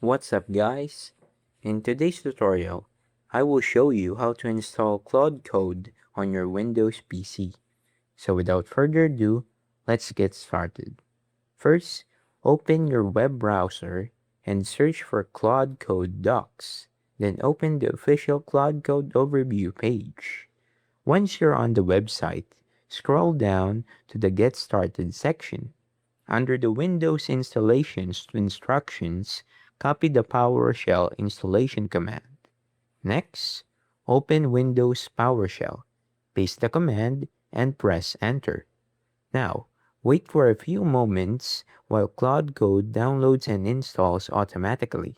What's up guys? In today's tutorial, I will show you how to install Claude Code on your Windows PC. So without further ado, let's get started. First, open your web browser and search for Claude Code Docs. Then open the official Claude Code overview page. Once you're on the website, scroll down to the Get Started section. Under the Windows installations instructions, copy the PowerShell installation command. Next, open Windows PowerShell, paste the command, and press Enter. Now, wait for a few moments while Claude Code downloads and installs automatically.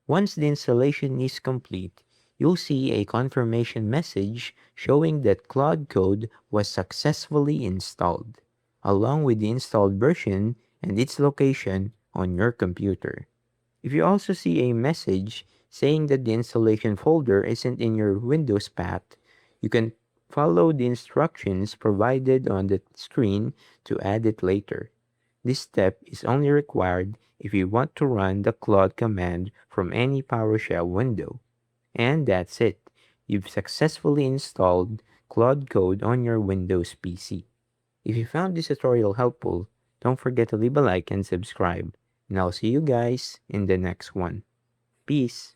Once the installation is complete, you'll see a confirmation message showing that Claude Code was successfully installed, along with the installed version and its location on your computer. If you also see a message saying that the installation folder isn't in your Windows path, you can follow the instructions provided on the screen to add it later. This step is only required if you want to run the Claude command from any PowerShell window. And that's it. You've successfully installed Claude Code on your Windows PC. If you found this tutorial helpful, don't forget to leave a like and subscribe. And I'll see you guys in the next one. Peace.